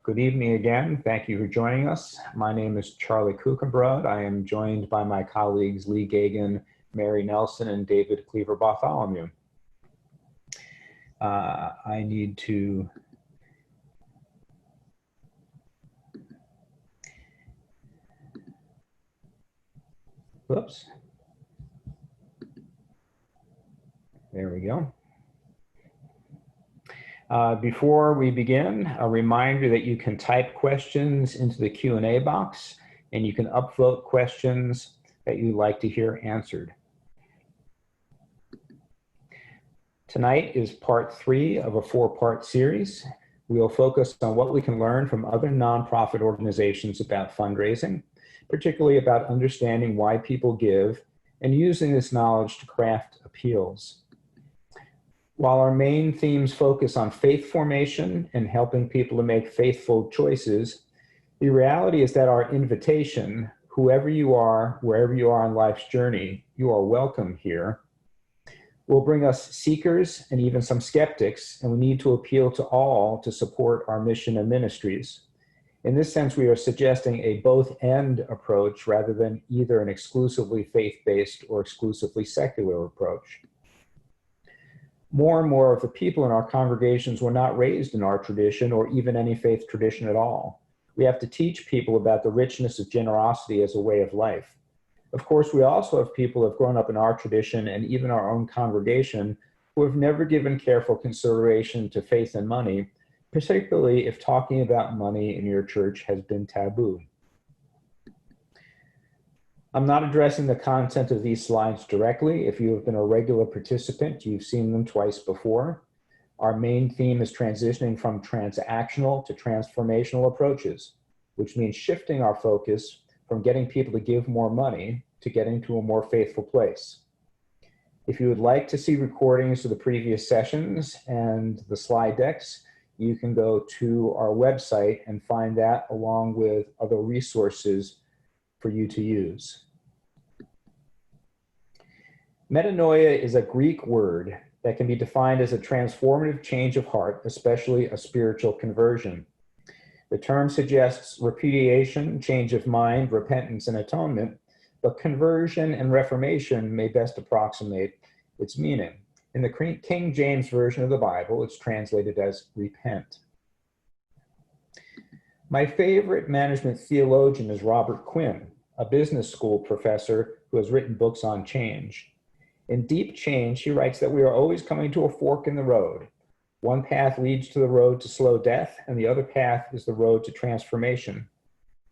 Good evening again. Thank you for joining us. My name is Charlie Kuchenbrod. I am joined by my colleagues Lee Gagan, Mary Nelson, and David Cleaver Bartholomew. I need to whoops. There we go. Before we begin, a reminder that you can type questions into the Q&A box, and you can upvote questions that you'd like to hear answered. Tonight is part 3 of a 4-part series. We will focus on what we can learn from other nonprofit organizations about fundraising, particularly about understanding why people give and using this knowledge to craft appeals. While our main themes focus on faith formation and helping people to make faithful choices, the reality is that our invitation, whoever you are, wherever you are on life's journey, you are welcome here, will bring us seekers and even some skeptics, and we need to appeal to all to support our mission and ministries. In this sense, we are suggesting a both-and approach rather than either an exclusively faith-based or exclusively secular approach. More and more of the people in our congregations were not raised in our tradition or even any faith tradition at all. We have to teach people about the richness of generosity as a way of life. Of course, we also have people who have grown up in our tradition and even our own congregation who have never given careful consideration to faith and money, particularly if talking about money in your church has been taboo. I'm not addressing the content of these slides directly. If you have been a regular participant, you've seen them twice before. Our main theme is transitioning from transactional to transformational approaches, which means shifting our focus from getting people to give more money to getting to a more faithful place. If you would like to see recordings of the previous sessions and the slide decks, you can go to our website and find that along with other resources for you to use. Metanoia is a Greek word that can be defined as a transformative change of heart, especially a spiritual conversion. The term suggests repudiation, change of mind, repentance, and atonement, but conversion and reformation may best approximate its meaning. In the King James Version of the Bible, it's translated as repent. My favorite management theologian is Robert Quinn, a business school professor who has written books on change. In Deep Change, he writes that we are always coming to a fork in the road. One path leads to the road to slow death, and the other path is the road to transformation.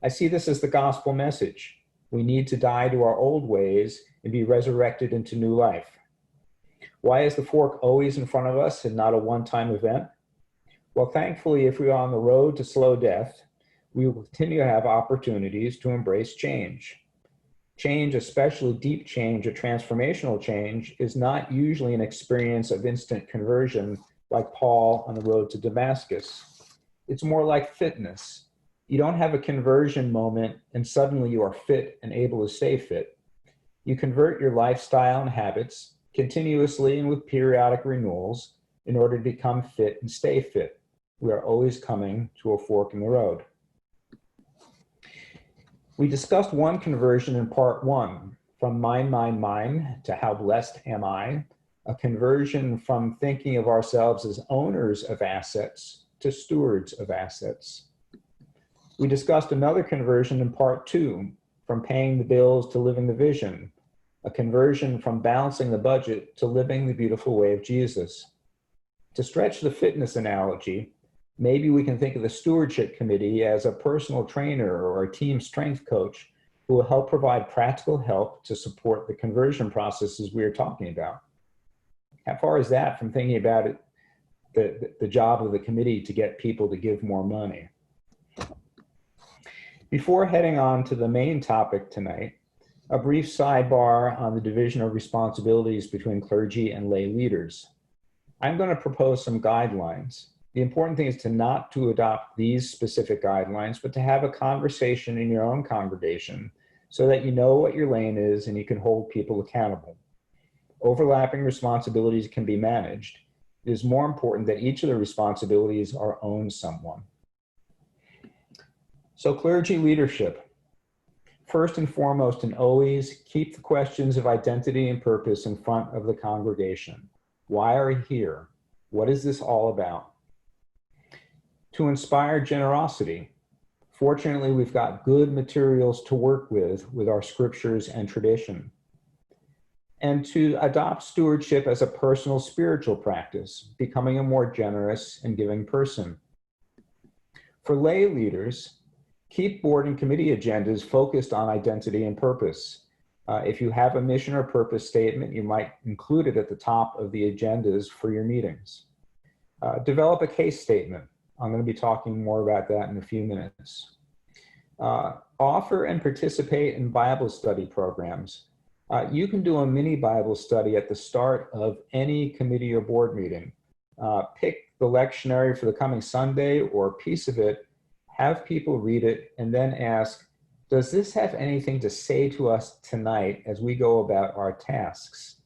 I see this as the gospel message. We need to die to our old ways and be resurrected into new life. Why is the fork always in front of us and not a one-time event? Well, thankfully, if we are on the road to slow death, we will continue to have opportunities to embrace change. Change, especially deep change or transformational change, is not usually an experience of instant conversion like Paul on the road to Damascus. It's more like fitness. You don't have a conversion moment and suddenly you are fit and able to stay fit. You convert your lifestyle and habits continuously and with periodic renewals in order to become fit and stay fit. We are always coming to a fork in the road. We discussed one conversion in part 1, from mine to how blessed am I, a conversion from thinking of ourselves as owners of assets to stewards of assets. We discussed another conversion in part 2, from paying the bills to living the vision, a conversion from balancing the budget to living the beautiful way of Jesus. To stretch the fitness analogy, maybe we can think of the stewardship committee as a personal trainer or a team strength coach who will help provide practical help to support the conversion processes we are talking about. How far is that from thinking about it, the job of the committee to get people to give more money? Before heading on to the main topic tonight, a brief sidebar on the division of responsibilities between clergy and lay leaders. I'm going to propose some guidelines. The important thing is not to adopt these specific guidelines, but to have a conversation in your own congregation so that you know what your lane is and you can hold people accountable. Overlapping responsibilities can be managed. It is more important that each of the responsibilities are owned someone. So clergy leadership. First and foremost and always, keep the questions of identity and purpose in front of the congregation. Why are we here? What is this all about? To inspire generosity. Fortunately, we've got good materials to work with our scriptures and tradition. And to adopt stewardship as a personal spiritual practice, becoming a more generous and giving person. For lay leaders, keep board and committee agendas focused on identity and purpose. If you have a mission or purpose statement, you might include it at the top of the agendas for your meetings. Develop a case statement. I'm going to be talking more about that in a few minutes. Offer and participate in Bible study programs. You can do a mini Bible study at the start of any committee or board meeting. Pick the lectionary for the coming Sunday or a piece of it, have people read it, and then ask, does this have anything to say to us tonight as we go about our tasks?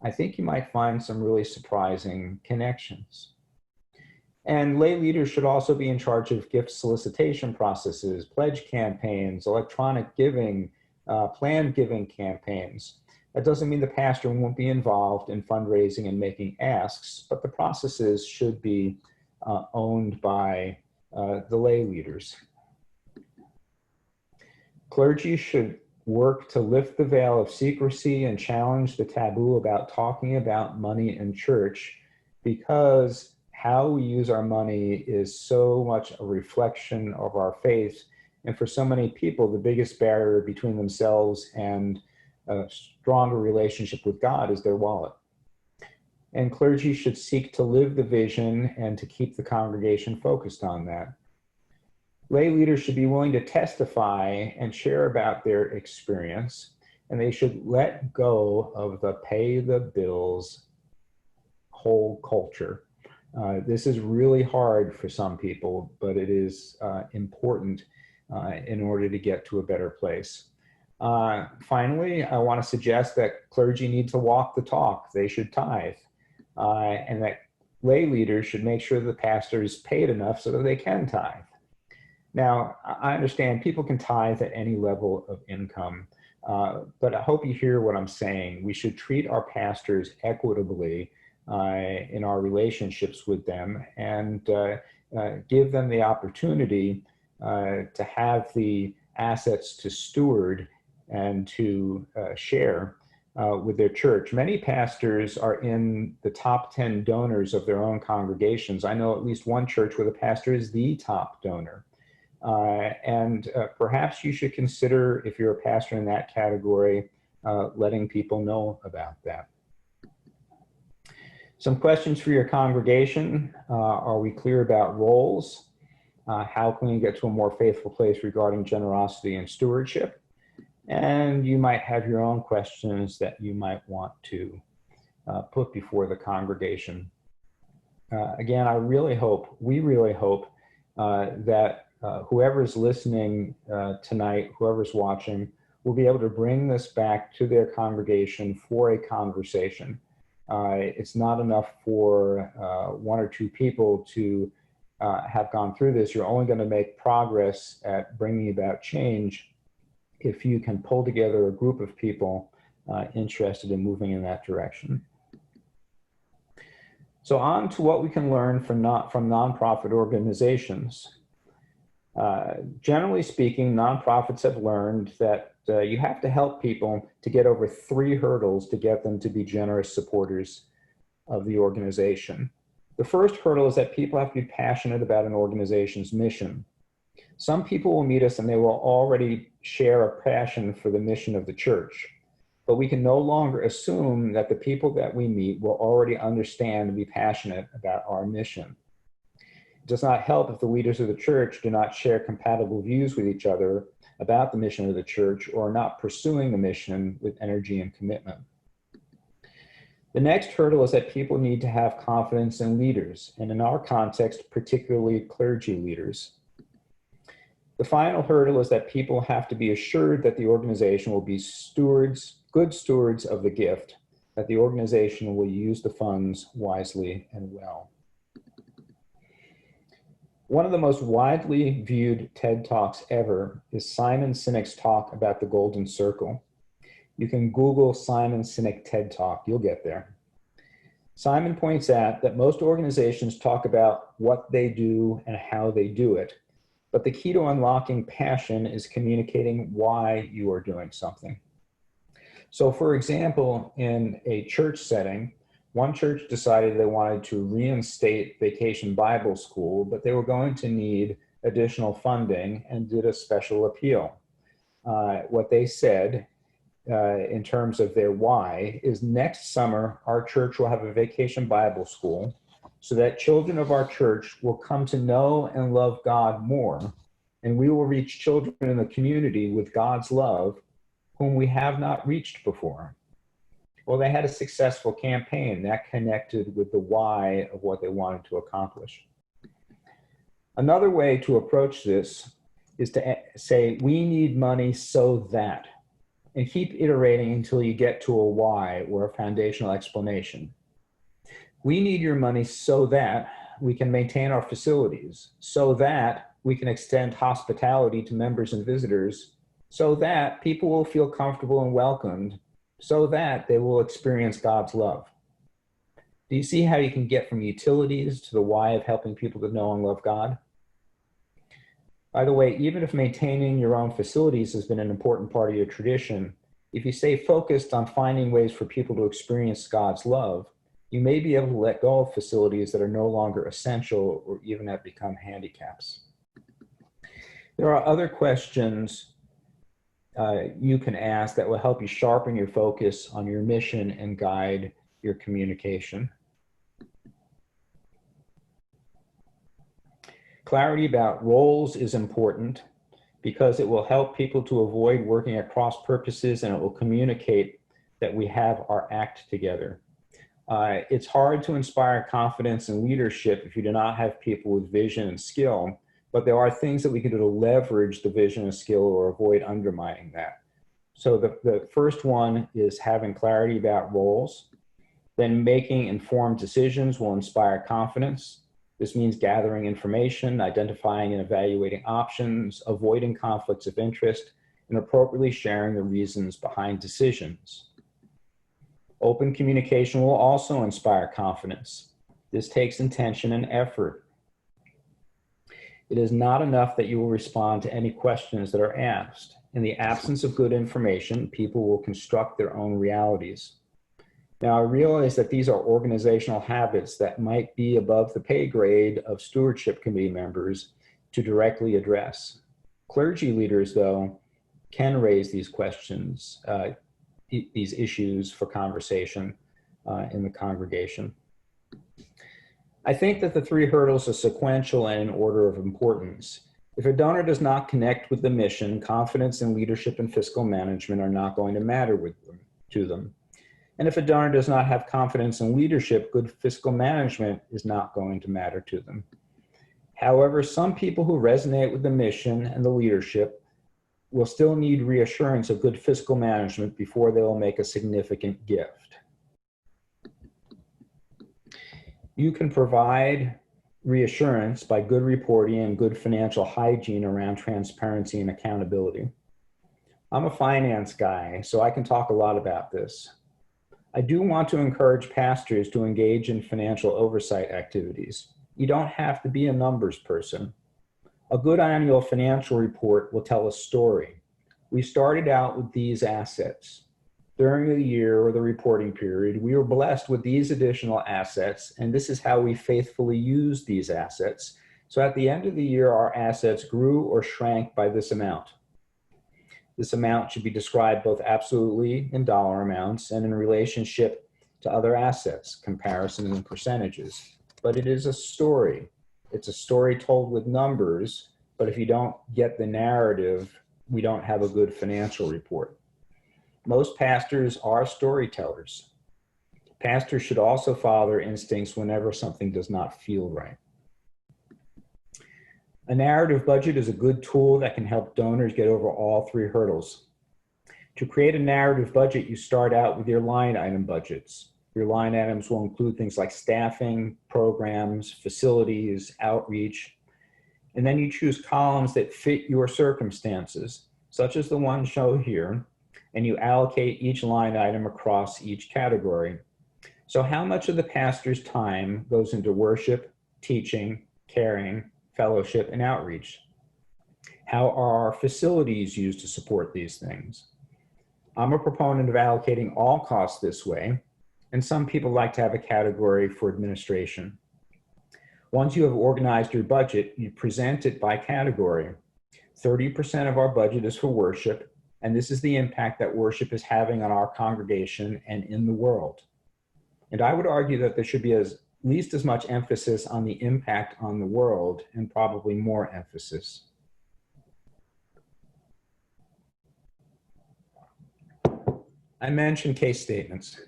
I think you might find some really surprising connections. And lay leaders should also be in charge of gift solicitation processes, pledge campaigns, electronic giving, planned giving campaigns. That doesn't mean the pastor won't be involved in fundraising and making asks, but the processes should be owned by the lay leaders. Clergy should work to lift the veil of secrecy and challenge the taboo about talking about money in church, because how we use our money is so much a reflection of our faith. And for so many people, the biggest barrier between themselves and a stronger relationship with God is their wallet. And clergy should seek to live the vision and to keep the congregation focused on that. Lay leaders should be willing to testify and share about their experience, and they should let go of the pay the bills whole culture. This is really hard for some people, but it is important in order to get to a better place. Finally, I want to suggest that clergy need to walk the talk. They should tithe, and that lay leaders should make sure the pastor is paid enough so that they can tithe. Now, I understand people can tithe at any level of income, but I hope you hear what I'm saying. We should treat our pastors equitably in our relationships with them, and give them the opportunity to have the assets to steward and to share with their church. Many pastors are in the top 10 donors of their own congregations. I know at least one church where the pastor is the top donor. Perhaps you should consider, if you're a pastor in that category, letting people know about that. Some questions for your congregation. Are we clear about roles? How can we get to a more faithful place regarding generosity and stewardship? And you might have your own questions that you might want to put before the congregation. Again, we really hope that whoever's listening tonight, whoever's watching, will be able to bring this back to their congregation for a conversation. It's not enough for one or two people to have gone through this. You're only going to make progress at bringing about change if you can pull together a group of people interested in moving in that direction. So on to what we can learn from nonprofit organizations. Generally speaking, nonprofits have learned that you have to help people to get over 3 hurdles to get them to be generous supporters of the organization. The first hurdle is that people have to be passionate about an organization's mission. Some people will meet us and they will already share a passion for the mission of the church, but we can no longer assume that the people that we meet will already understand and be passionate about our mission. It does not help if the leaders of the church do not share compatible views with each other about the mission of the church, or are not pursuing the mission with energy and commitment. The next hurdle is that people need to have confidence in leaders, and in our context, particularly clergy leaders. The final hurdle is that people have to be assured that the organization will be good stewards of the gift, that the organization will use the funds wisely and well. One of the most widely viewed TED Talks ever is Simon Sinek's talk about the Golden Circle. You can Google Simon Sinek TED Talk, you'll get there. Simon points out that most organizations talk about what they do and how they do it, but the key to unlocking passion is communicating why you are doing something. So for example, in a church setting, one church decided they wanted to reinstate Vacation Bible School, but they were going to need additional funding and did a special appeal. What they said in terms of their why is, next summer, our church will have a Vacation Bible School so that children of our church will come to know and love God more, and we will reach children in the community with God's love whom we have not reached before. Well, they had a successful campaign that connected with the why of what they wanted to accomplish. Another way to approach this is to say, we need money so that, and keep iterating until you get to a why or a foundational explanation. We need your money so that we can maintain our facilities, so that we can extend hospitality to members and visitors, so that people will feel comfortable and welcomed, so that they will experience God's love. Do you see how you can get from utilities to the why of helping people to know and love God? By the way, even if maintaining your own facilities has been an important part of your tradition, if you stay focused on finding ways for people to experience God's love, you may be able to let go of facilities that are no longer essential or even have become handicaps. There are other questions you can ask that will help you sharpen your focus on your mission and guide your communication. Clarity about roles is important because it will help people to avoid working at cross purposes, and it will communicate that we have our act together. It's hard to inspire confidence and leadership if you do not have people with vision and skill, but there are things that we can do to leverage the vision and skill or avoid undermining that. So the first one is having clarity about roles. Then making informed decisions will inspire confidence. This means gathering information, identifying and evaluating options, avoiding conflicts of interest, and appropriately sharing the reasons behind decisions. Open communication will also inspire confidence. This takes intention and effort. It is not enough that you will respond to any questions that are asked. In the absence of good information, people will construct their own realities. Now, I realize that these are organizational habits that might be above the pay grade of stewardship committee members to directly address. Clergy leaders, though, can raise these questions, these issues for conversation in the congregation. I think that the three hurdles are sequential and in order of importance. If a donor does not connect with the mission, confidence in leadership and fiscal management are not going to matter to them. And if a donor does not have confidence in leadership, good fiscal management is not going to matter to them. However, some people who resonate with the mission and the leadership will still need reassurance of good fiscal management before they will make a significant gift. You can provide reassurance by good reporting and good financial hygiene around transparency and accountability. I'm a finance guy, so I can talk a lot about this. I do want to encourage pastors to engage in financial oversight activities. You don't have to be a numbers person. A good annual financial report will tell a story. We started out with these assets. During the year or the reporting period, we were blessed with these additional assets, and this is how we faithfully used these assets. So at the end of the year, our assets grew or shrank by this amount. This amount should be described both absolutely in dollar amounts and in relationship to other assets, comparisons and percentages. But it is a story. It's a story told with numbers, but if you don't get the narrative, we don't have a good financial report. Most pastors are storytellers. Pastors should also follow their instincts whenever something does not feel right. A narrative budget is a good tool that can help donors get over all three hurdles. To create a narrative budget, you start out with your line item budgets. Your line items will include things like staffing, programs, facilities, outreach. And then you choose columns that fit your circumstances, such as the one shown here, and you allocate each line item across each category. So how much of the pastor's time goes into worship, teaching, caring, fellowship, and outreach? How are our facilities used to support these things? I'm a proponent of allocating all costs this way, and some people like to have a category for administration. Once you have organized your budget, you present it by category. 30% of our budget is for worship, and this is the impact that worship is having on our congregation and in the world. And I would argue that there should be at least as much emphasis on the impact on the world, and probably more emphasis. I mentioned case statements.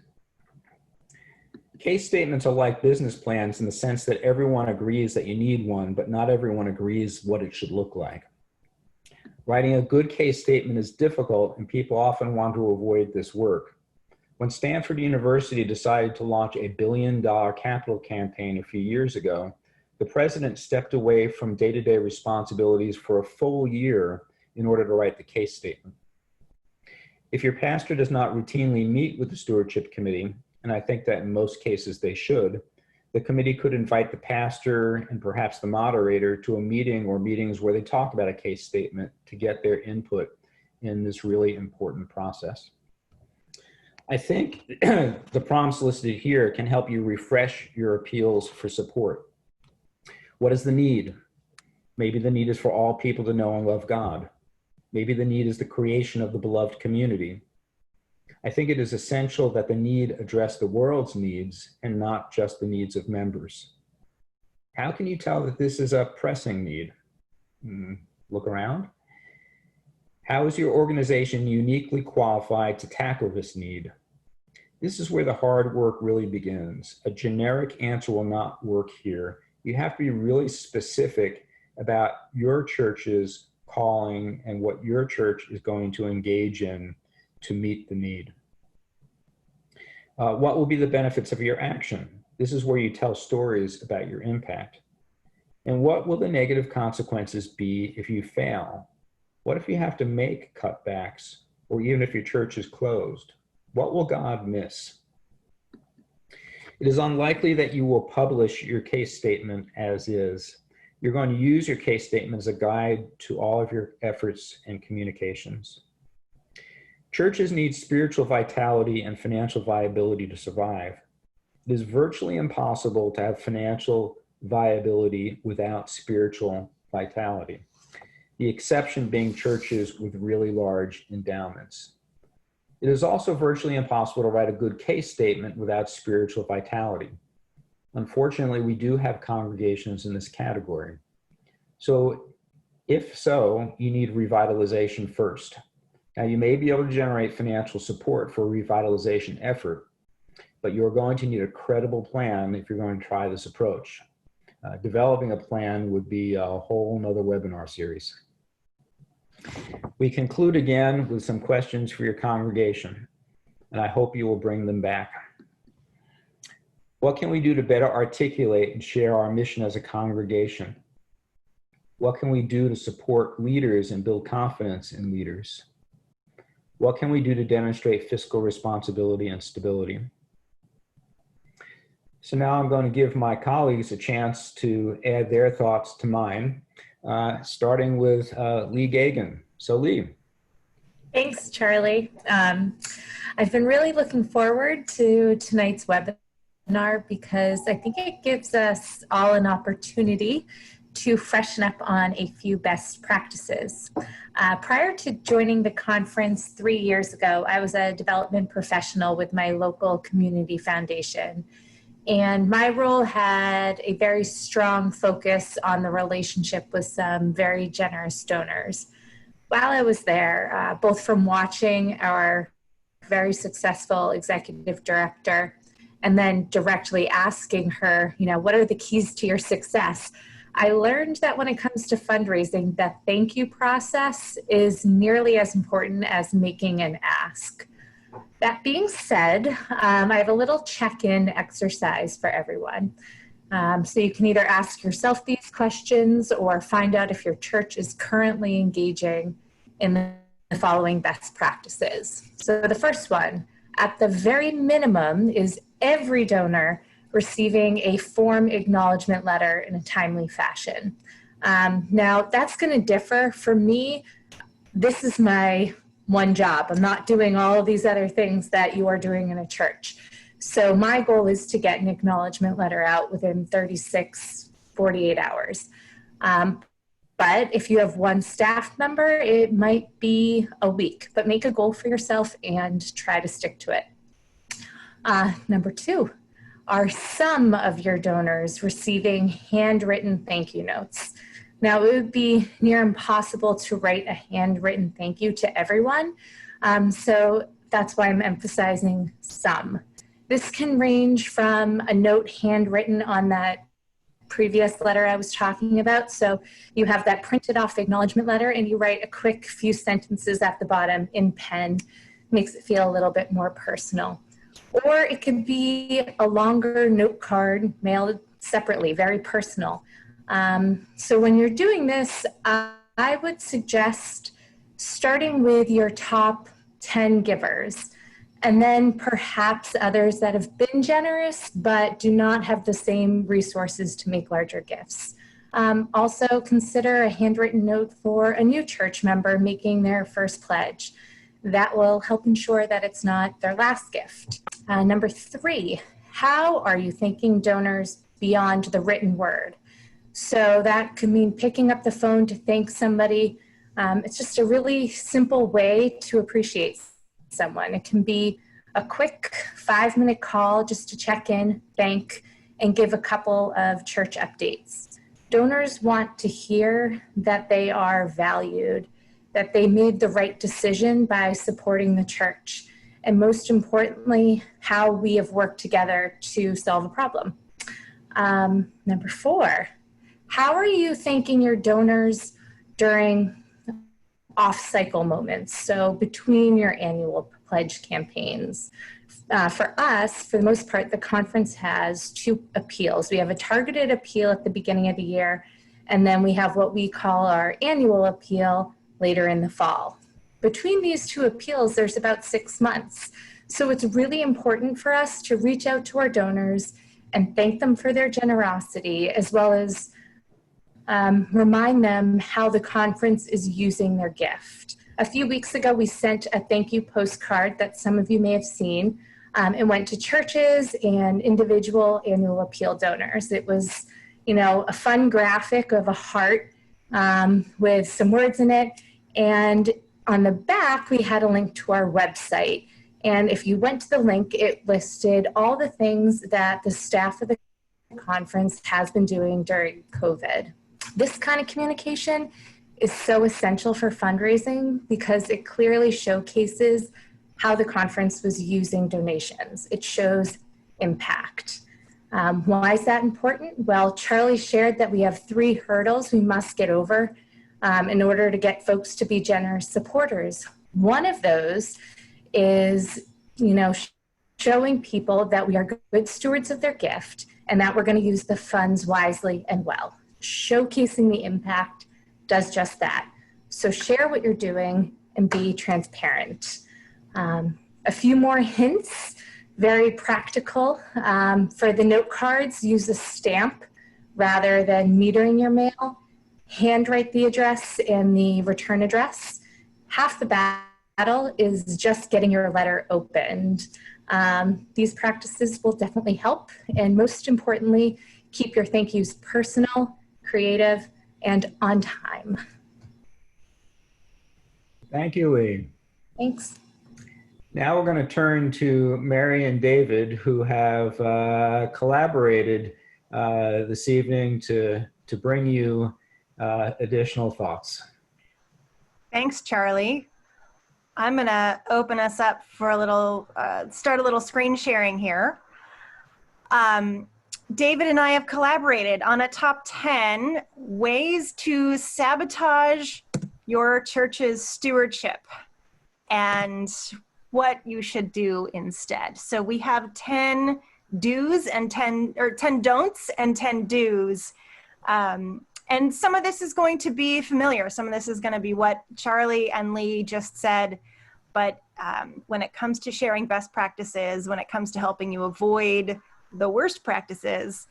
Case statements are like business plans in the sense that everyone agrees that you need one, but not everyone agrees what it should look like. Writing a good case statement is difficult, and people often want to avoid this work. When Stanford University decided to launch a $1 billion capital campaign a few years ago, the president stepped away from day-to-day responsibilities for a full year in order to write the case statement. If your pastor does not routinely meet with the stewardship committee, and I think that in most cases they should, the committee could invite the pastor and perhaps the moderator to a meeting or meetings where they talk about a case statement to get their input in this really important process. I think the prompts listed here can help you refresh your appeals for support. What is the need? Maybe the need is for all people to know and love God. Maybe the need is the creation of the beloved community. I think it is essential that the need address the world's needs and not just the needs of members. How can you tell that this is a pressing need? Look around. How is your organization uniquely qualified to tackle this need? This is where the hard work really begins. A generic answer will not work here. You have to be really specific about your church's calling and what your church is going to engage in to meet the need. What will be the benefits of your action? This is where you tell stories about your impact. And what will the negative consequences be if you fail? What if you have to make cutbacks, or even if your church is closed? What will God miss? It is unlikely that you will publish your case statement as is. You're going to use your case statement as a guide to all of your efforts and communications. Churches need spiritual vitality and financial viability to survive. It is virtually impossible to have financial viability without spiritual vitality. The exception being churches with really large endowments. It is also virtually impossible to write a good case statement without spiritual vitality. Unfortunately, we do have congregations in this category. So if so, you need revitalization first. Now, you may be able to generate financial support for a revitalization effort, but you're going to need a credible plan if you're going to try this approach. Developing a plan would be a whole nother webinar series. We conclude again with some questions for your congregation, and I hope you will bring them back. What can we do to better articulate and share our mission as a congregation? What can we do to support leaders and build confidence in leaders? What can we do to demonstrate fiscal responsibility and stability? So now I'm going to give my colleagues a chance to add their thoughts to mine, starting with Lee Gagan. So Lee. Thanks, Charlie. I've been really looking forward to tonight's webinar because I think it gives us all an opportunity to freshen up on a few best practices. Prior to joining the conference 3 years ago, I was a development professional with my local community foundation. And my role had a very strong focus on the relationship with some very generous donors. While I was there, both from watching our very successful executive director and then directly asking her, what are the keys to your success? I learned that when it comes to fundraising, the thank you process is nearly as important as making an ask. That being said, I have a little check-in exercise for everyone. So you can either ask yourself these questions or find out if your church is currently engaging in the following best practices. So the first one, at the very minimum, is every donor receiving a form acknowledgement letter in a timely fashion. Now, that's going to differ. For me, this is my one job. I'm not doing all of these other things that you are doing in a church. So my goal is to get an acknowledgement letter out within 36, 48 hours. But if you have one staff member, it might be a week, but make a goal for yourself and try to stick to it. Number two, are some of your donors receiving handwritten thank you notes? Now, it would be near impossible to write a handwritten thank you to everyone. So that's why I'm emphasizing some. This can range from a note handwritten on that previous letter I was talking about. So you have that printed off acknowledgement letter and you write a quick few sentences at the bottom in pen, makes it feel a little bit more personal. Or it could be a longer note card mailed separately, very personal. So when you're doing this, I would suggest starting with your top 10 givers, and then perhaps others that have been generous but do not have the same resources to make larger gifts. Also consider a handwritten note for a new church member making their first pledge. That will help ensure that it's not their last gift. Number three, how are you thanking donors beyond the written word? So that could mean picking up the phone to thank somebody. It's just a really simple way to appreciate someone. It can be a quick 5-minute call just to check in, thank, and give a couple of church updates. Donors want to hear that they are valued, that they made the right decision by supporting the church, and most importantly, how we have worked together to solve a problem. Number four, how are you thanking your donors during off-cycle moments, so between your annual pledge campaigns? For us, for the most part, the conference has two appeals. We have a targeted appeal at the beginning of the year, and then we have what we call our annual appeal later in the fall. Between these two appeals, there's about 6 months. So it's really important for us to reach out to our donors and thank them for their generosity, as well as remind them how the conference is using their gift. A few weeks ago, we sent a thank you postcard that some of you may have seen. It went to churches and individual annual appeal donors. It was, a fun graphic of a heart with some words in it. And on the back, we had a link to our website. And if you went to the link, it listed all the things that the staff of the conference has been doing during COVID. This kind of communication is so essential for fundraising because it clearly showcases how the conference was using donations. It shows impact. Why is that important? Well, Charlie shared that we have 3 hurdles we must get over in order to get folks to be generous supporters. One of those is, showing people that we are good stewards of their gift and that we're going to use the funds wisely and well. Showcasing the impact does just that. So share what you're doing and be transparent. A few more hints, very practical. For the note cards, use a stamp rather than metering your mail. Handwrite the address and the return address. Half the battle is just getting your letter opened. These practices will definitely help. And most importantly, keep your thank yous personal, creative, and on time. Thank you, Lee. Thanks. Now we're going to turn to Mary and David, who have collaborated this evening to bring you additional thoughts. Thanks, Charlie. I'm going to open us up for a little, start a little screen sharing here. David and I have collaborated on a top 10 ways to sabotage your church's stewardship and what you should do instead. So we have 10 do's and 10 don'ts and 10 do's. And some of this is going to be familiar. Some of this is going to be what Charlie and Lee just said. But when it comes to sharing best practices, when it comes to helping you avoid the worst practices,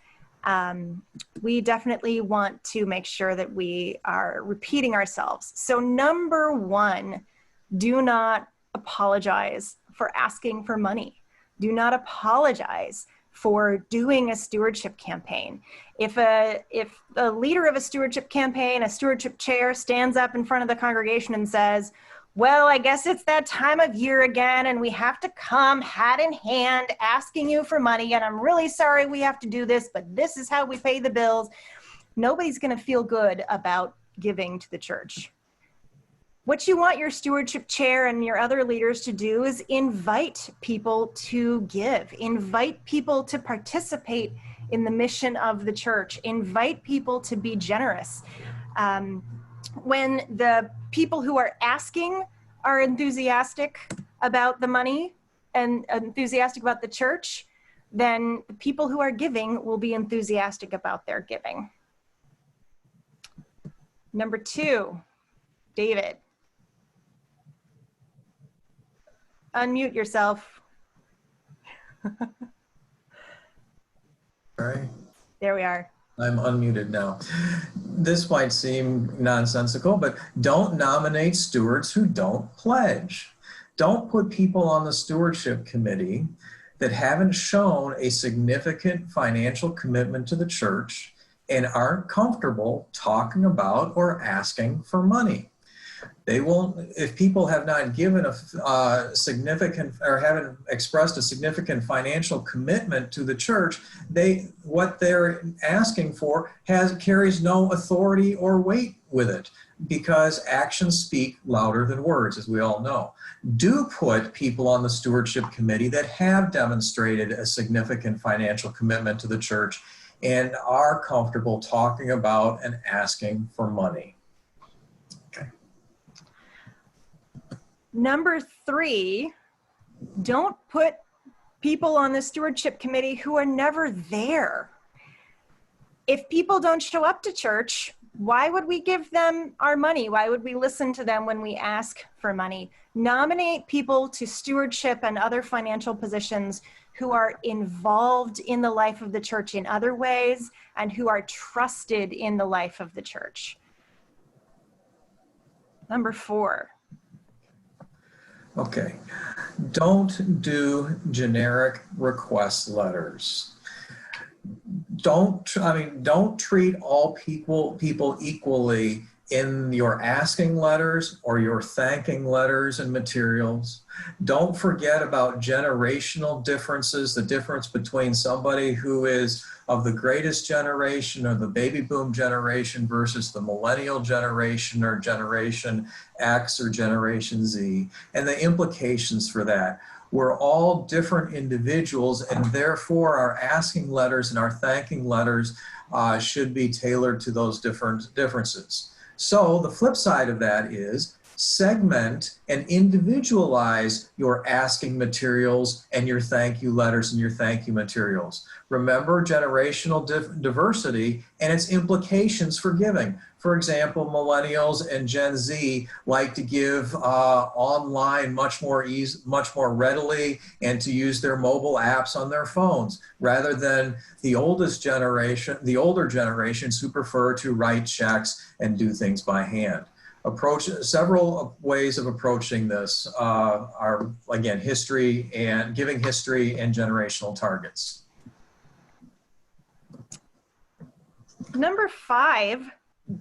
we definitely want to make sure that we are repeating ourselves. So number one, do not apologize for asking for money. Do not apologize for doing a stewardship campaign. If the leader of a stewardship campaign, a stewardship chair, stands up in front of the congregation and says, well, I guess it's that time of year again, and we have to come hat in hand asking you for money, and I'm really sorry we have to do this, but this is how we pay the bills. Nobody's going to feel good about giving to the church. What you want your stewardship chair and your other leaders to do is invite people to give, invite people to participate in the mission of the church, invite people to be generous. When the people who are asking are enthusiastic about the money and enthusiastic about the church, then the people who are giving will be enthusiastic about their giving. Number two, David. Unmute yourself. All right. There we are. I'm unmuted now. This might seem nonsensical, but don't nominate stewards who don't pledge. Don't put people on the stewardship committee that haven't shown a significant financial commitment to the church and aren't comfortable talking about or asking for money. They won't, if people have not given a significant or haven't expressed a significant financial commitment to the church, what they're asking for carries no authority or weight with it, because actions speak louder than words, as we all know. Do put people on the stewardship committee that have demonstrated a significant financial commitment to the church and are comfortable talking about and asking for money. Number three, don't put people on the stewardship committee who are never there. If people don't show up to church, why would we give them our money? Why would we listen to them when we ask for money? Nominate people to stewardship and other financial positions who are involved in the life of the church in other ways and who are trusted in the life of the church. Number four. Okay, don't do generic request letters. Don't treat all people equally in your asking letters or your thanking letters and materials. Don't forget about generational differences, the difference between somebody who is of the greatest generation or the baby boom generation versus the millennial generation or Generation X or Generation Z, and the implications for that. We're all different individuals, and therefore our asking letters and our thanking letters should be tailored to those differences. So the flip side of that is segment and individualize your asking materials and your thank you letters and your thank you materials. Remember generational diversity and its implications for giving. For example, millennials and Gen Z like to give online much more readily and to use their mobile apps on their phones, rather than the older generations who prefer to write checks and do things by hand. Several ways of approaching this are, again, history and giving history and generational targets. Number five,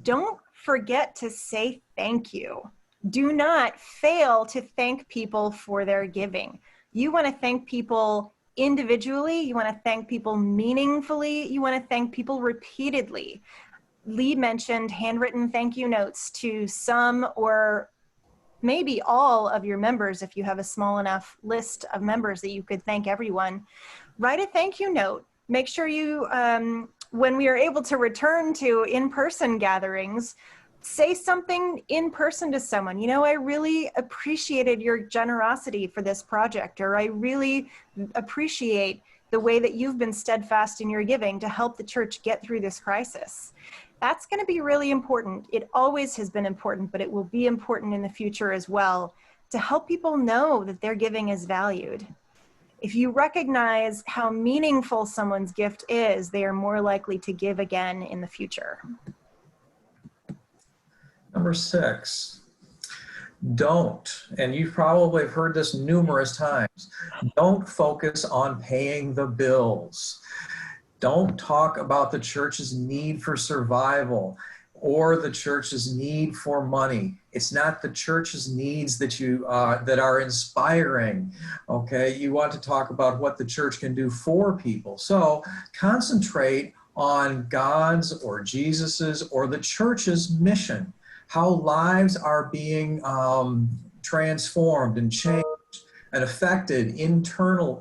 don't forget to say thank you. Do not fail to thank people for their giving. You want to thank people individually. You want to thank people meaningfully. You want to thank people repeatedly. Lee mentioned handwritten thank you notes to some or maybe all of your members. If you have a small enough list of members that you could thank everyone, write a thank you note. Make sure you, when we are able to return to in-person gatherings, say something in person to someone. You know, I really appreciated your generosity for this project, or I really appreciate the way that you've been steadfast in your giving to help the church get through this crisis. That's going to be really important. It always has been important, but it will be important in the future as well, to help people know that their giving is valued. If you recognize how meaningful someone's gift is, they are more likely to give again in the future. Number 6, don't, and you've probably heard this numerous times, don't focus on paying the bills. Don't talk about the church's need for survival or the church's need for money. It's not the church's needs that that are inspiring. Okay, you want to talk about what the church can do for people. So concentrate on God's or Jesus's or the church's mission, how lives are being transformed and changed and affected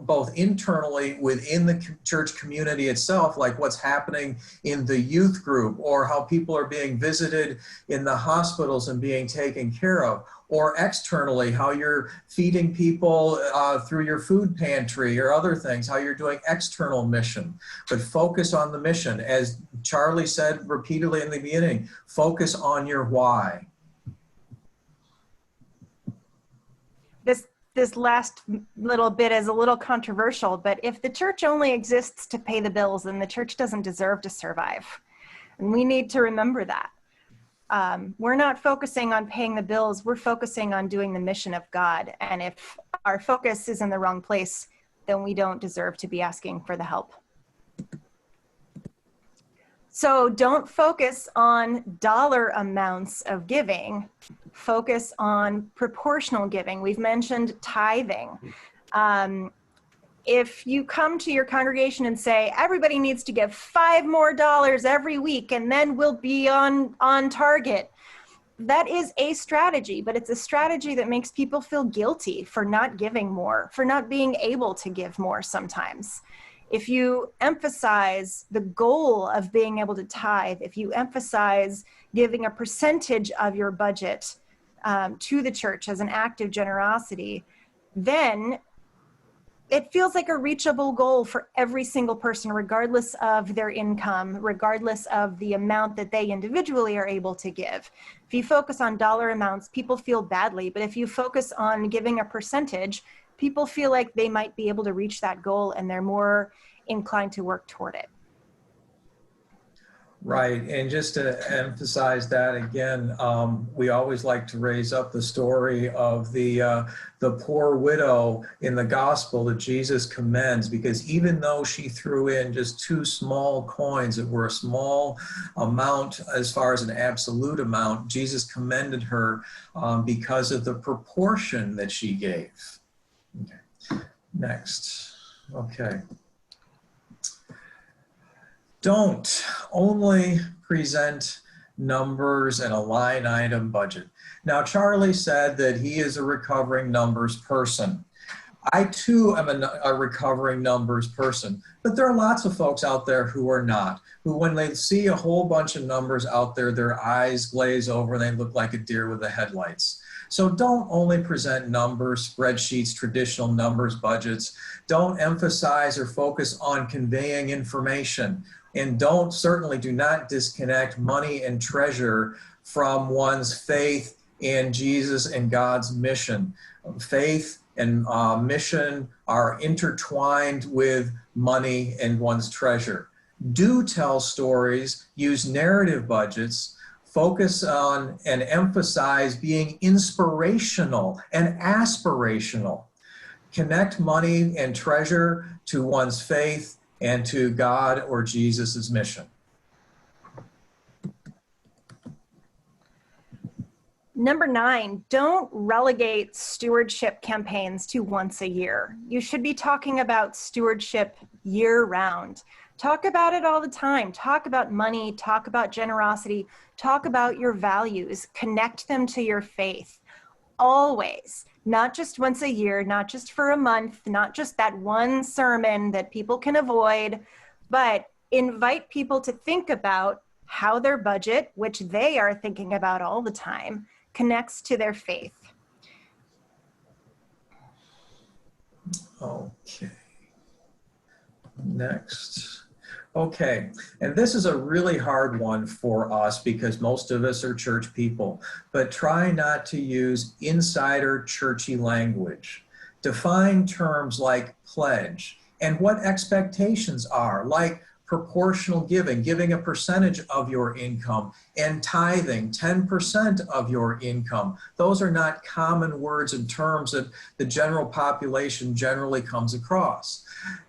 both internally within the church community itself, like what's happening in the youth group, or how people are being visited in the hospitals and being taken care of, or externally, how you're feeding people through your food pantry or other things, how you're doing external mission. But focus on the mission. As Charlie said repeatedly in the beginning, focus on your why. This last little bit is a little controversial, but if the church only exists to pay the bills, then the church doesn't deserve to survive. And we need to remember that. We're not focusing on paying the bills, we're focusing on doing the mission of God. And if our focus is in the wrong place, then we don't deserve to be asking for the help. So don't focus on dollar amounts of giving, focus on proportional giving. We've mentioned tithing. If you come to your congregation and say, everybody needs to give $5 more every week and then we'll be on target, that is a strategy, but it's a strategy that makes people feel guilty for not giving more, for not being able to give more sometimes. If you emphasize the goal of being able to tithe, if you emphasize giving a percentage of your budget to the church as an act of generosity, then it feels like a reachable goal for every single person, regardless of their income, regardless of the amount that they individually are able to give. If you focus on dollar amounts, people feel badly, but if you focus on giving a percentage, people feel like they might be able to reach that goal and they're more inclined to work toward it. Right, and just to emphasize that again, we always like to raise up the story of the poor widow in the gospel that Jesus commends, because even though she threw in just 2 small coins that were a small amount as far as an absolute amount, Jesus commended her because of the proportion that she gave. Okay. Next. Okay. Don't only present numbers and a line item budget. Now, Charlie said that he is a recovering numbers person. I too am a recovering numbers person, but there are lots of folks out there who are not, who when they see a whole bunch of numbers out there, their eyes glaze over and they look like a deer with the headlights. So don't only present numbers, spreadsheets, traditional numbers, budgets. Don't emphasize or focus on conveying information. And certainly do not disconnect money and treasure from one's faith in Jesus and God's mission. Faith and mission are intertwined with money and one's treasure. Do tell stories, use narrative budgets, focus on and emphasize being inspirational and aspirational. Connect money and treasure to one's faith and to God or Jesus's mission. Number 9, don't relegate stewardship campaigns to once a year. You should be talking about stewardship year-round. Talk about it all the time. Talk about money, talk about generosity, talk about your values, connect them to your faith. Always, not just once a year, not just for a month, not just that one sermon that people can avoid, but invite people to think about how their budget, which they are thinking about all the time, connects to their faith. Okay. Next. Okay, and this is a really hard one for us because most of us are church people, but try not to use insider churchy language. Define terms like pledge and what expectations are, like proportional giving, giving a percentage of your income, and tithing, 10% of your income. Those are not common words and terms that the general population generally comes across.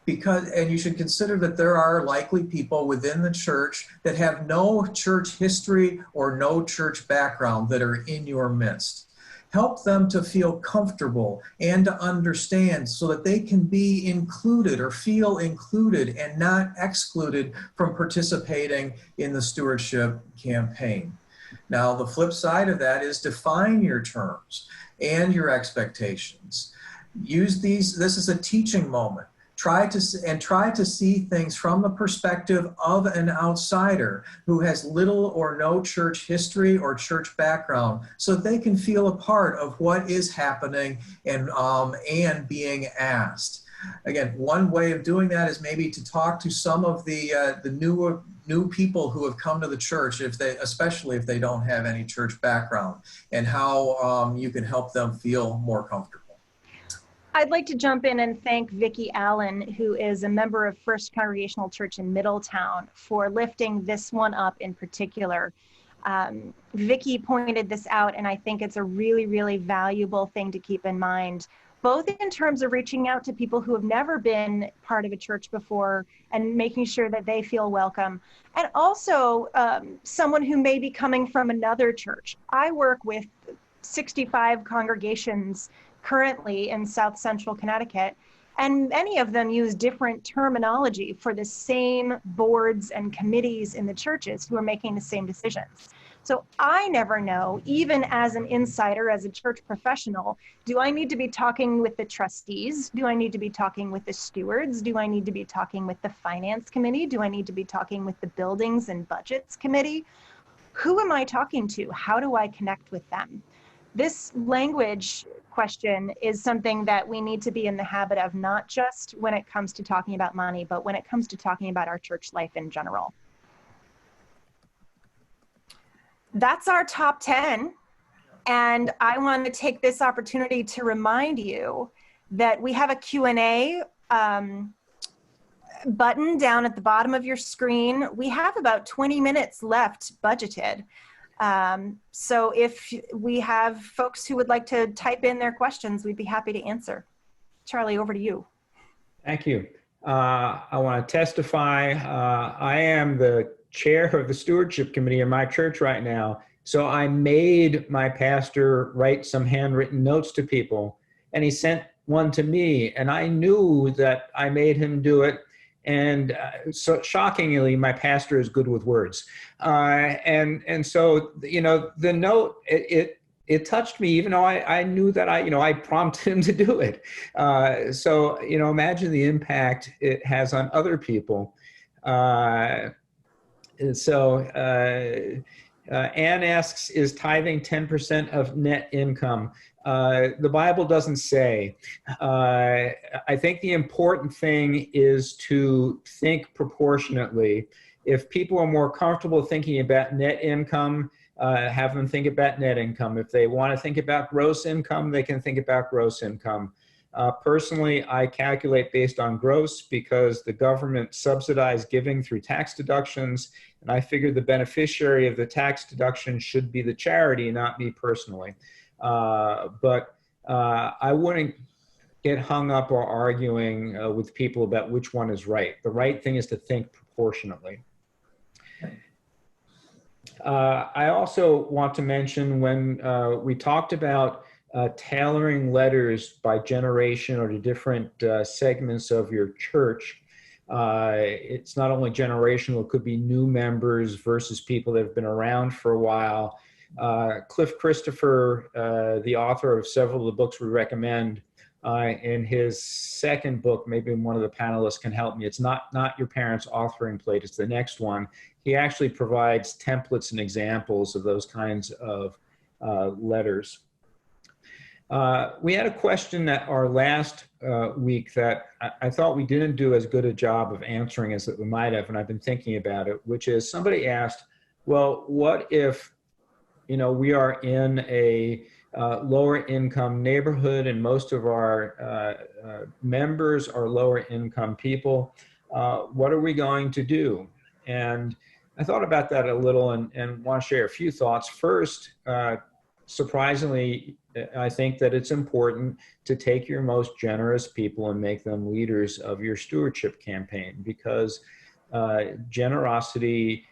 And you should consider that there are likely people within the church that have no church history or no church background that are in your midst. Help them to feel comfortable and to understand so that they can be included or feel included and not excluded from participating in the stewardship campaign. Now, the flip side of that is define your terms and your expectations. Use these, this is a teaching moment. Try to see things from the perspective of an outsider who has little or no church history or church background, so that they can feel a part of what is happening and being asked. Again, one way of doing that is maybe to talk to some of the new people who have come to the church, especially if they don't have any church background, and how you can help them feel more comfortable. I'd like to jump in and thank Vicki Allen, who is a member of First Congregational Church in Middletown, for lifting this one up in particular. Vicki pointed this out, and I think it's a really, really valuable thing to keep in mind, both in terms of reaching out to people who have never been part of a church before and making sure that they feel welcome, and also someone who may be coming from another church. I work with 65 congregations currently in South Central Connecticut, and many of them use different terminology for the same boards and committees in the churches who are making the same decisions. So I never know, even as an insider, as a church professional, do I need to be talking with the trustees? Do I need to be talking with the stewards? Do I need to be talking with the finance committee? Do I need to be talking with the buildings and budgets committee? Who am I talking to? How do I connect with them? This language question is something that we need to be in the habit of, not just when it comes to talking about money, but when it comes to talking about our church life in general. That's our top 10. And I want to take this opportunity to remind you that we have a Q&A button down at the bottom of your screen. We have about 20 minutes left budgeted. So if we have folks who would like to type in their questions, we'd be happy to answer. Charlie, over to you. Thank you. I want to testify. I am the chair of the stewardship committee in my church right now. So I made my pastor write some handwritten notes to people, and he sent one to me, and I knew that I made him do it. And so shockingly, my pastor is good with words. And so, you know, the note, it touched me, even though I knew that I prompted him to do it. So, you know, imagine the impact it has on other people. Anne asks, is tithing 10% of net income? The Bible doesn't say. I think the important thing is to think proportionately. If people are more comfortable thinking about net income, have them think about net income. If they want to think about gross income, they can think about gross income. Personally, I calculate based on gross because the government subsidized giving through tax deductions, and I figure the beneficiary of the tax deduction should be the charity, not me personally. But I wouldn't get hung up or arguing with people about which one is right. The right thing is to think proportionately. I also want to mention when we talked about tailoring letters by generation or to different segments of your church, it's not only generational, it could be new members versus people that have been around for a while. Cliff Christopher, the author of several of the books we recommend, in his second book, maybe one of the panelists can help me. It's not Your Parents' Authoring Plate, it's the next one. He actually provides templates and examples of those kinds of letters. We had a question at our last week that I thought we didn't do as good a job of answering as we might have, and I've been thinking about it, which is somebody asked, well, what if, we are in a lower income neighborhood and most of our members are lower income people? What are we going to do? And I thought about that a little and want to share a few thoughts. First, surprisingly, I think that it's important to take your most generous people and make them leaders of your stewardship campaign, because generosity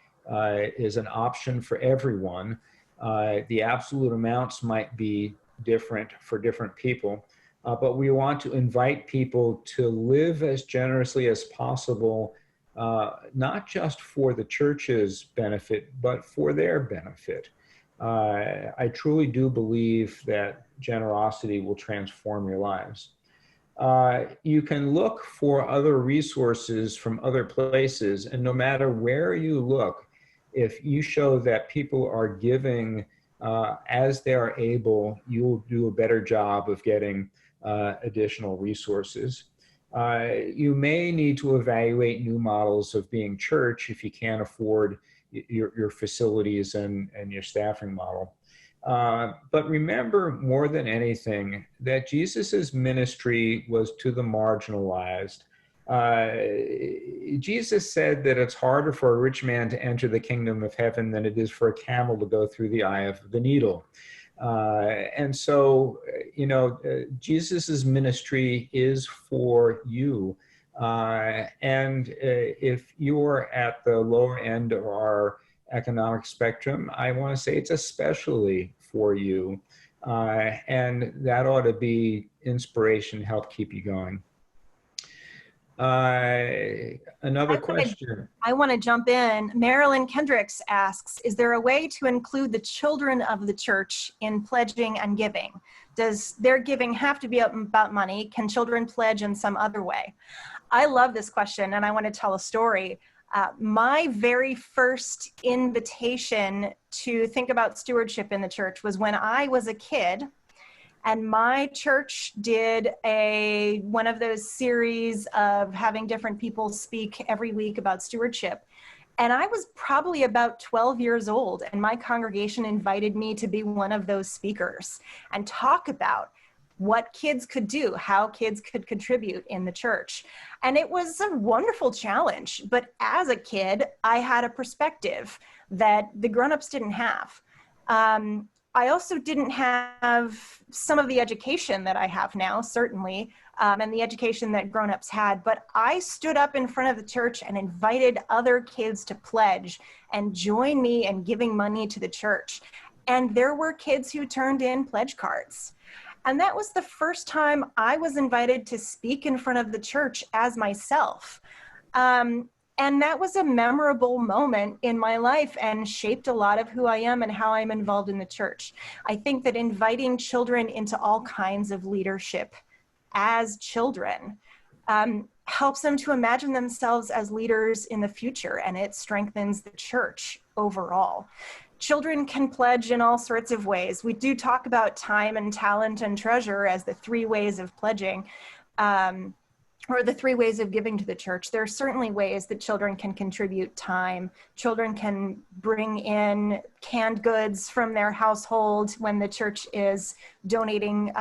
is an option for everyone. The absolute amounts might be different for different people, but we want to invite people to live as generously as possible, not just for the church's benefit, but for their benefit. I truly do believe that generosity will transform your lives. You can look for other resources from other places, and no matter where you look, if you show that people are giving as they are able, you'll do a better job of getting additional resources. You may need to evaluate new models of being church if you can't afford your facilities and your staffing model. But remember more than anything that Jesus's ministry was to the marginalized. Jesus said that it's harder for a rich man to enter the kingdom of heaven than it is for a camel to go through the eye of the needle. And so, Jesus's ministry is for you. And if you're at the lower end of our economic spectrum, I want to say it's especially for you. And that ought to be inspiration, help keep you going. Another question. I want to jump in. Marilyn Kendricks asks, is there a way to include the children of the church in pledging and giving? Does their giving have to be about money? Can children pledge in some other way? I love this question, and I want to tell a story. My very first invitation to think about stewardship in the church was when I was a kid, and my church did one of those series of having different people speak every week about stewardship. And I was probably about 12 years old, and my congregation invited me to be one of those speakers and talk about what kids could do, how kids could contribute in the church. And it was a wonderful challenge. But as a kid, I had a perspective that the grown-ups didn't have. I also didn't have some of the education that I have now, certainly, and the education that grown-ups had, but I stood up in front of the church and invited other kids to pledge and join me in giving money to the church. And there were kids who turned in pledge cards. And that was the first time I was invited to speak in front of the church as myself. And that was a memorable moment in my life and shaped a lot of who I am and how I'm involved in the church. I think that inviting children into all kinds of leadership as children helps them to imagine themselves as leaders in the future, and it strengthens the church overall. Children can pledge in all sorts of ways. We do talk about time and talent and treasure as the three ways of pledging. Or the three ways of giving to the church. There are certainly ways that children can contribute time. Children can bring in canned goods from their household when the church is donating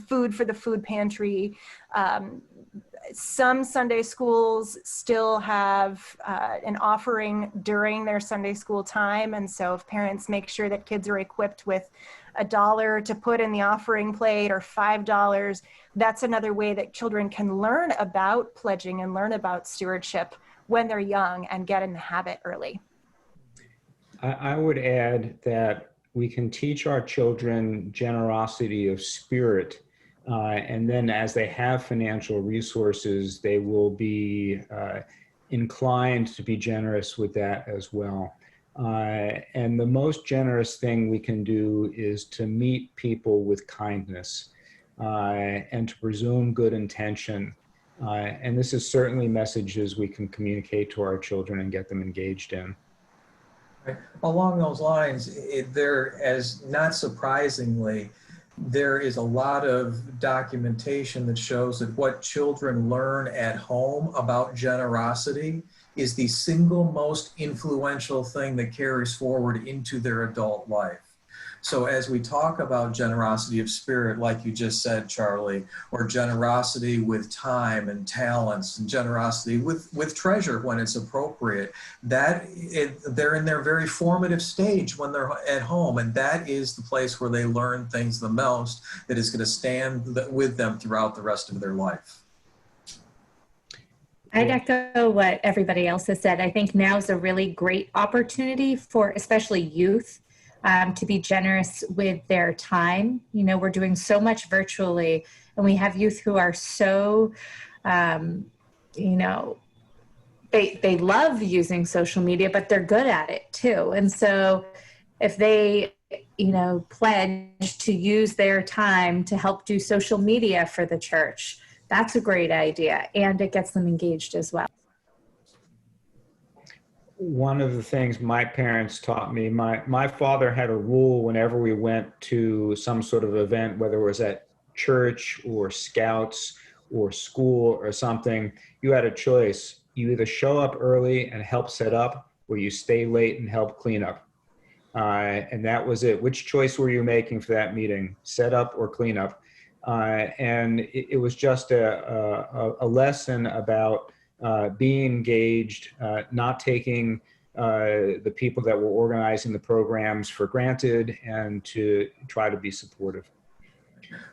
food for the food pantry. Some Sunday schools still have an offering during their Sunday school time. And so if parents make sure that kids are equipped with $1 to put in the offering plate or $5, that's another way that children can learn about pledging and learn about stewardship when they're young and get in the habit early. I would add that we can teach our children generosity of spirit, and then as they have financial resources, they will be inclined to be generous with that as well. And the most generous thing we can do is to meet people with kindness and to presume good intention. And this is certainly messages we can communicate to our children and get them engaged in. Along those lines, there, as not surprisingly, there is a lot of documentation that shows that what children learn at home about generosity is the single most influential thing that carries forward into their adult life. So as we talk about generosity of spirit, like you just said, Charlie, or generosity with time and talents, and generosity with treasure when it's appropriate, they're in their very formative stage when they're at home, and that is the place where they learn things the most that is going to stand with them throughout the rest of their life. I'd echo what everybody else has said. I think now is a really great opportunity for especially youth to be generous with their time. You know, we're doing so much virtually, and we have youth who are so, you know, they love using social media, but they're good at it too. And so if they, you know, pledge to use their time to help do social media for the church, that's a great idea, and it gets them engaged as well. One of the things my parents taught me, my father had a rule whenever we went to some sort of event, whether it was at church or scouts or school or something, you had a choice. You either show up early and help set up, or you stay late and help clean up. And that was it. Which choice were you making for that meeting, set up or clean up? And it was just a lesson about being engaged, not taking the people that were organizing the programs for granted, and to try to be supportive.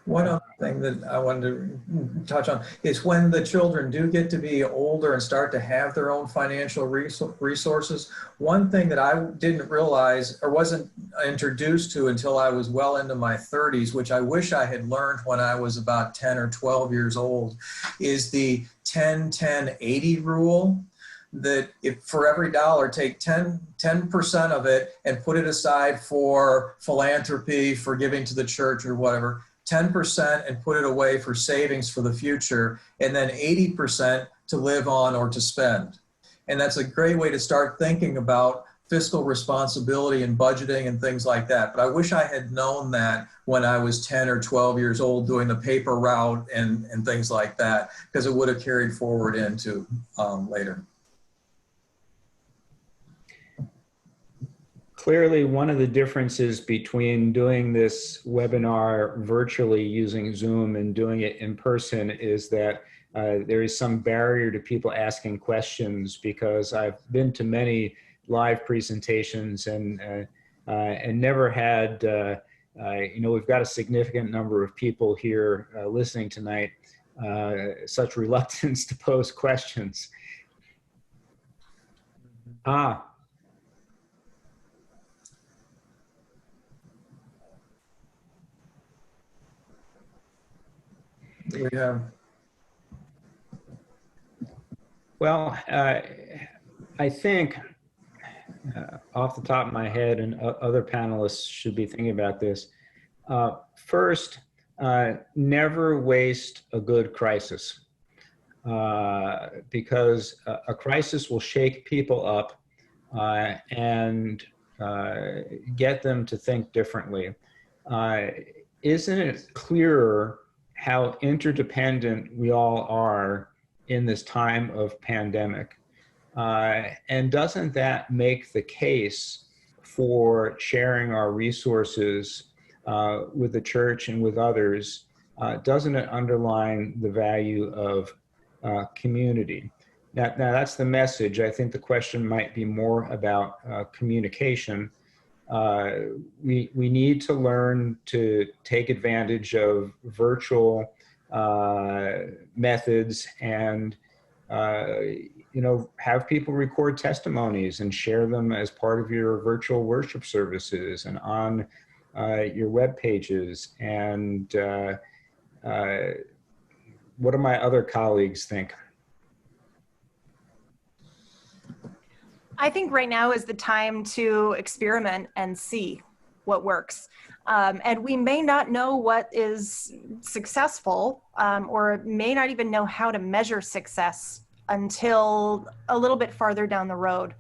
One other thing that I wanted to touch on is when the children do get to be older and start to have their own financial resources, one thing that I didn't realize or wasn't introduced to until I was well into my 30s, which I wish I had learned when I was about 10 or 12 years old, is the 10-10-80 rule. That if for every dollar, take 10% of it and put it aside for philanthropy, for giving to the church or whatever, 10% and put it away for savings for the future, and then 80% to live on or to spend. And that's a great way to start thinking about fiscal responsibility and budgeting and things like that. But I wish I had known that when I was 10 or 12 years old doing the paper route and things like that, because it would have carried forward into later. Clearly, one of the differences between doing this webinar virtually using Zoom and doing it in person is that there is some barrier to people asking questions, because I've been to many live presentations and never had, you know, we've got a significant number of people here listening tonight, such reluctance to pose questions. Yeah. Well, I think off the top of my head, and other panelists should be thinking about this. First, never waste a good crisis, because a crisis will shake people up and get them to think differently. Isn't it clearer how interdependent we all are in this time of pandemic? And doesn't that make the case for sharing our resources with the church and with others? Doesn't it underline the value of community? Now that's the message. I think the question might be more about communication. We need to learn to take advantage of virtual methods, and you know, have people record testimonies and share them as part of your virtual worship services and on your web pages. And what do my other colleagues think? I think right now is the time to experiment and see what works. And we may not know what is successful, or may not even know how to measure success until a little bit farther down the road.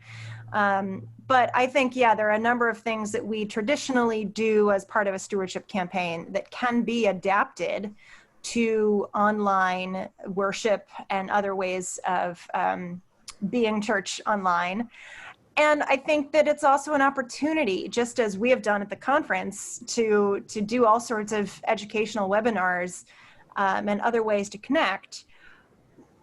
But I think, yeah, there are a number of things that we traditionally do as part of a stewardship campaign that can be adapted to online worship and other ways of being church online. And I think that it's also an opportunity, just as we have done at the conference, to do all sorts of educational webinars and other ways to connect.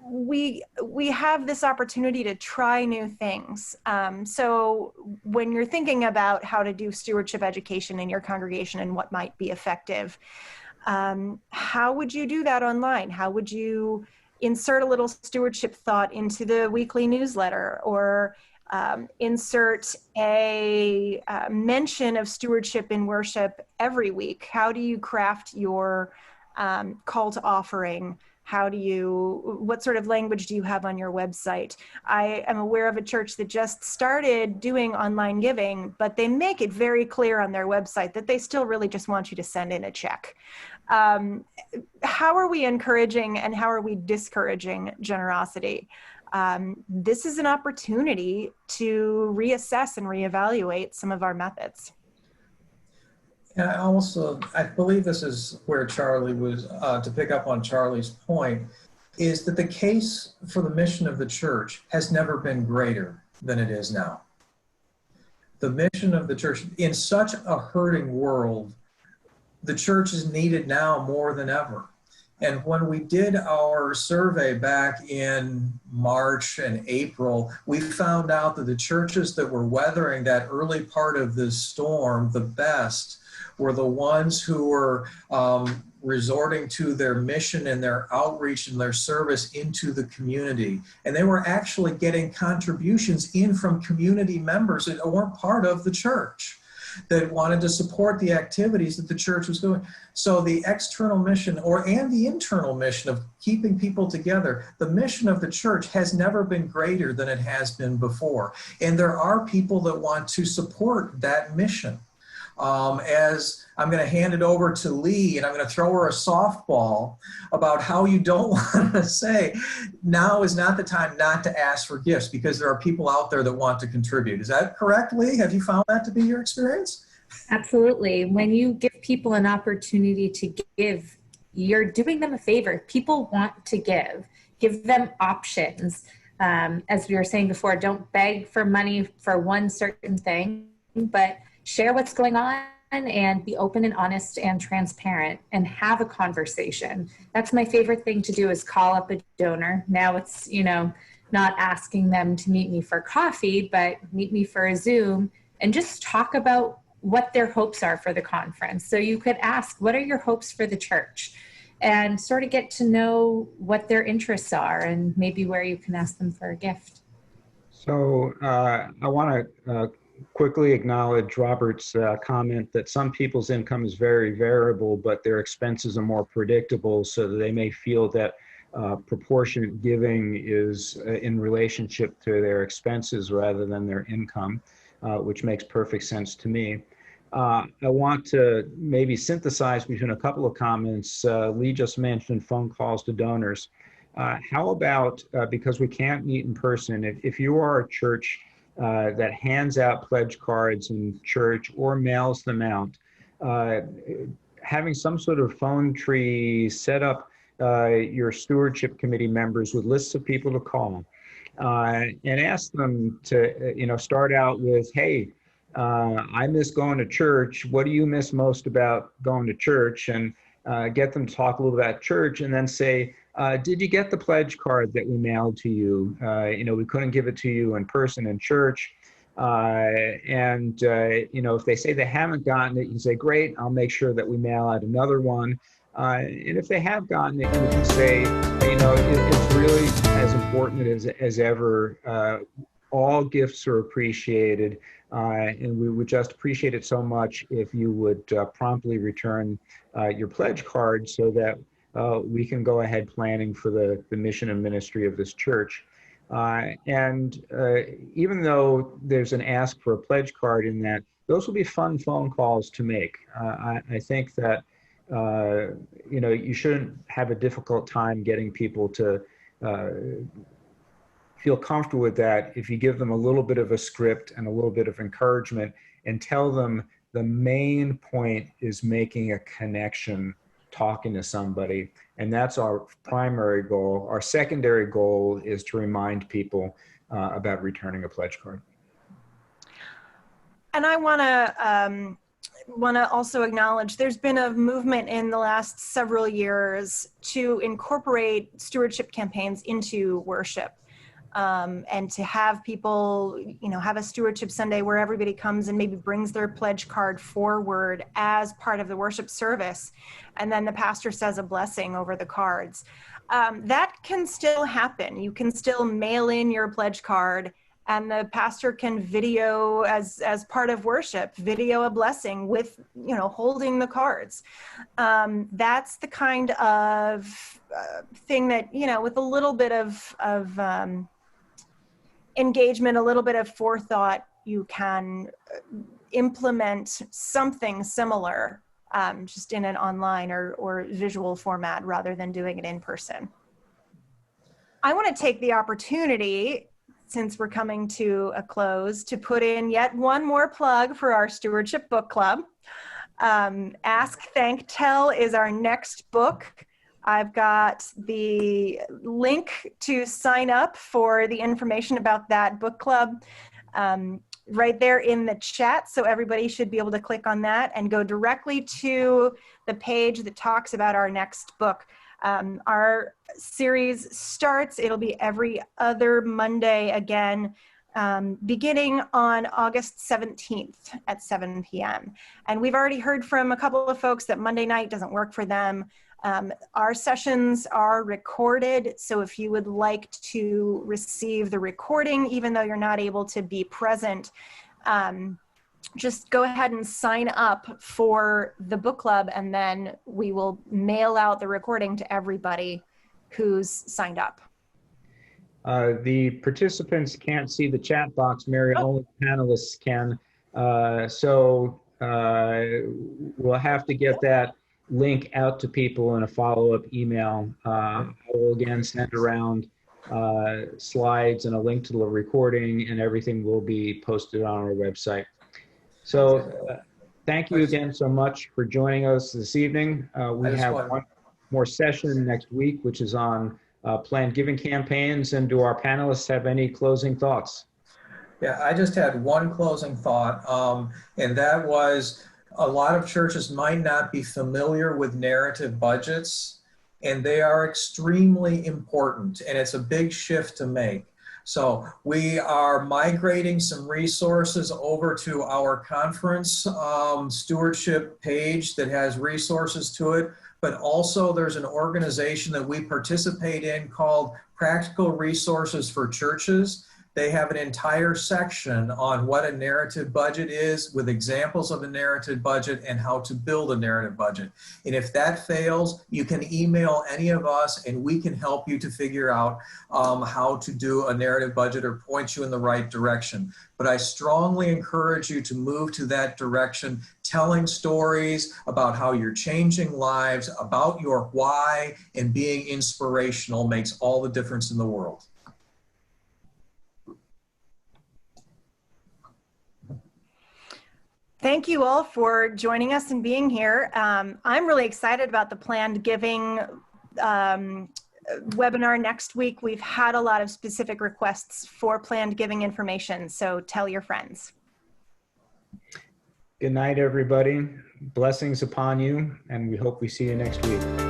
We have this opportunity to try new things. So when you're thinking about how to do stewardship education in your congregation and what might be effective, how would you do that online? How would you insert a little stewardship thought into the weekly newsletter, or insert a mention of stewardship in worship every week? How do you craft your call to offering? What sort of language do you have on your website? I am aware of a church that just started doing online giving, but they make it very clear on their website that they still really just want you to send in a check. How are we encouraging and how are we discouraging generosity? This is an opportunity to reassess and reevaluate some of our methods. And I believe this is where Charlie was, to pick up on Charlie's point, is that the case for the mission of the church has never been greater than it is now. The mission of the church, in such a hurting world, the church is needed now more than ever. And when we did our survey back in March and April, we found out that the churches that were weathering that early part of this storm the best were the ones who were resorting to their mission and their outreach and their service into the community. And they were actually getting contributions in from community members that weren't part of the church, that wanted to support the activities that the church was doing. So the external mission and the internal mission of keeping people together, the mission of the church has never been greater than it has been before. And there are people that want to support that mission. As I'm going to hand it over to Lee, and I'm going to throw her a softball about how you don't want to say, now is not the time not to ask for gifts, because there are people out there that want to contribute. Is that correct, Lee? Have you found that to be your experience? Absolutely. When you give people an opportunity to give, you're doing them a favor. People want to give them options. As we were saying before, don't beg for money for one certain thing, but share what's going on and be open and honest and transparent and have a conversation. That's my favorite thing to do, is call up a donor. Now it's, not asking them to meet me for coffee, but meet me for a Zoom and just talk about what their hopes are for the conference. So you could ask, what are your hopes for the church? And sort of get to know what their interests are and maybe where you can ask them for a gift. So I want to quickly acknowledge Robert's comment that some people's income is very variable, but their expenses are more predictable, so that they may feel that proportionate giving is in relationship to their expenses rather than their income, which makes perfect sense to me. I want to maybe synthesize between a couple of comments. Lee just mentioned phone calls to donors. How about, because we can't meet in person, if you are a church that hands out pledge cards in church or mails them out, having some sort of phone tree set up your stewardship committee members with lists of people to call, and ask them to, start out with, hey, I miss going to church. What do you miss most about going to church? And get them to talk a little about church, and then say, did you get the pledge card that we mailed to you? We couldn't give it to you in person in church. If they say they haven't gotten it, you say, great, I'll make sure that we mail out another one. And if they have gotten it, you can say, it's really as important as ever. All gifts are appreciated, and we would just appreciate it so much if you would promptly return your pledge card, so that we can go ahead planning for the mission and ministry of this church. Even though there's an ask for a pledge card in that, those will be fun phone calls to make. I think that you shouldn't have a difficult time getting people to feel comfortable with that if you give them a little bit of a script and a little bit of encouragement and tell them the main point is making a connection, talking to somebody. And that's our primary goal. Our secondary goal is to remind people about returning a pledge card. And I want to also acknowledge there's been a movement in the last several years to incorporate stewardship campaigns into worship, and to have people, have a stewardship Sunday where everybody comes and maybe brings their pledge card forward as part of the worship service, and then the pastor says a blessing over the cards. That can still happen. You can still mail in your pledge card, and the pastor can video as part of worship, video a blessing with, holding the cards. That's the kind of thing that, with a little bit of engagement, a little bit of forethought, you can implement something similar, just in an online or visual format rather than doing it in person. I want to take the opportunity, since we're coming to a close, to put in yet one more plug for our Stewardship Book Club. Ask, Thank, Tell is our next book. I've got the link to sign up for the information about that book club right there in the chat. So everybody should be able to click on that and go directly to the page that talks about our next book. Our series starts, it'll be every other Monday again, beginning on August 17th at 7 p.m. And we've already heard from a couple of folks that Monday night doesn't work for them. Our sessions are recorded, so if you would like to receive the recording, even though you're not able to be present, just go ahead and sign up for the book club, and then we will mail out the recording to everybody who's signed up. The participants can't see the chat box, Mary, only panelists can. So we'll have to get that link out to people in a follow-up email. I will again send around slides and a link to the recording, and everything will be posted on our website. So thank you again so much for joining us this evening. We have one more session next week, which is on planned giving campaigns. And do our panelists have any closing thoughts? Yeah, I just had one closing thought, and that was a lot of churches might not be familiar with narrative budgets, and they are extremely important, and it's a big shift to make. So we are migrating some resources over to our conference stewardship page that has resources to it, but also there's an organization that we participate in called Practical Resources for Churches. They have an entire section on what a narrative budget is, with examples of a narrative budget and how to build a narrative budget. And if that fails, you can email any of us and we can help you to figure out how to do a narrative budget or point you in the right direction. But I strongly encourage you to move to that direction, telling stories about how you're changing lives, about your why, and being inspirational makes all the difference in the world. Thank you all for joining us and being here. I'm really excited about the planned giving webinar next week. We've had a lot of specific requests for planned giving information, so tell your friends. Good night, everybody. Blessings upon you, and we hope we see you next week.